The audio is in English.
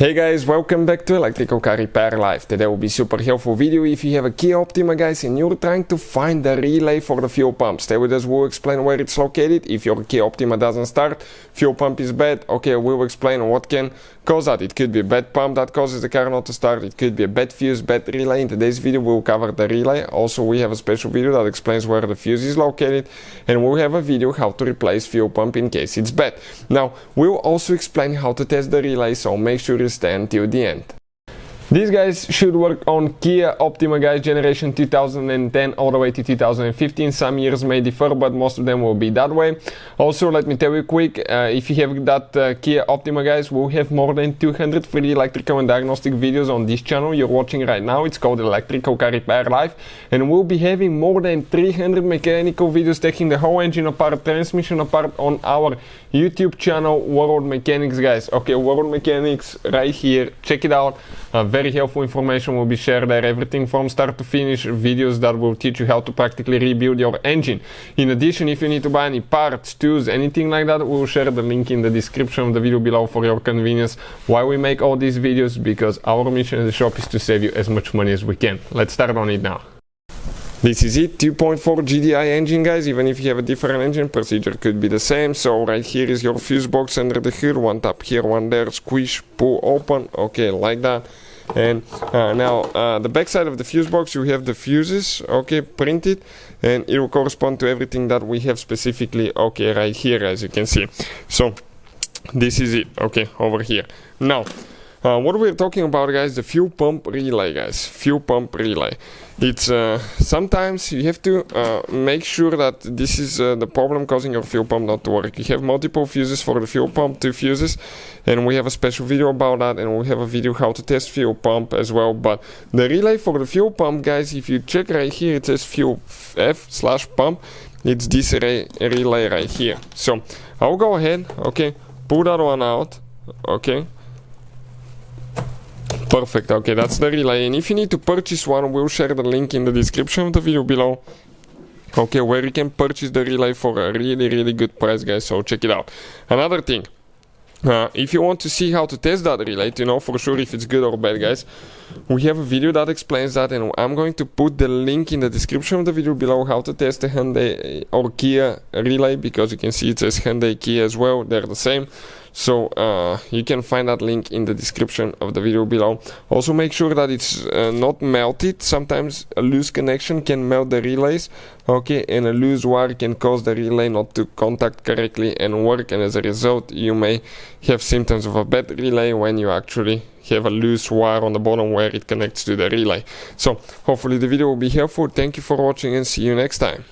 Hey guys, welcome back to Electrical Car Repair Live. Today will be super helpful video if you have a Kia Optima guys and you're trying to find the relay for the fuel pump. Stay with us, we'll explain where it's located. If your Kia Optima doesn't start, fuel pump is bad, okay, we'll explain what can cause that. It could be a bad pump that causes the car not to start, it could be a bad fuse, bad relay. In today's video we'll cover the relay. Also we have a special video that explains where the fuse is located, and we'll have a video how to replace fuel pump in case it's bad. Now we'll also explain how to test the relay, so make sure you stay until the end. These guys should work on Kia Optima guys, generation 2010 all the way to 2015. Some years may differ, but most of them will be that way. Also, let me tell you quick, if you have that Kia Optima guys, we'll have more than 200 free electrical and diagnostic videos on this channel you're watching right now. It's called Electrical Car Repair Live, and we'll be having more than 300 mechanical videos taking the whole engine apart, transmission apart on our YouTube channel, World Mechanics guys. Okay, World Mechanics right here, check it out. Very helpful information will be shared there, everything from start to finish, videos that will teach you how to practically rebuild your engine. In addition, if you need to buy any parts, tools, anything like that, we'll share the link in the description of the video below for your convenience. Why we make all these videos? Because our mission in the shop is to save you as much money as we can. Let's start on it now. This is it, 2.4 GDI engine guys. Even if you have a different engine, procedure could be the same. So right here is your fuse box under the hood, one tap here, one there, squish, pull open, okay, like that. And now the back side of the fuse box, you have the fuses, okay, printed, and it will correspond to everything that we have specifically, okay, right here as you can see. So this is it, okay, over here. Now what we're talking about guys, the fuel pump relay guys, fuel pump relay. It's sometimes you have to make sure that this is the problem causing your fuel pump not to work. You have multiple fuses for the fuel pump, 2 fuses, and we have a special video about that, and we have a video how to test fuel pump as well. But the relay for the fuel pump guys, if you check right here, it says fuel F/pump. It's this relay right here. So I'll go ahead, okay, pull that one out, okay. Perfect, okay, that's the relay. And if you need to purchase one, we'll share the link in the description of the video below, okay, where you can purchase the relay for a really good price guys, so check it out. Another thing, if you want to see how to test that relay to know for sure if it's good or bad guys, we have a video that explains that, and I'm going to put the link in the description of the video below how to test the Hyundai or Kia relay, because you can see it says Hyundai Kia as well, they're the same. So you can find that link in the description of the video below. Also make sure that it's not melted. Sometimes a loose connection can melt the relays, okay, and a loose wire can cause the relay not to contact correctly and work, and as a result you may have symptoms of a bad relay when you actually have a loose wire on the bottom where it connects to the relay. So hopefully the video will be helpful. Thank you for watching and see you next time.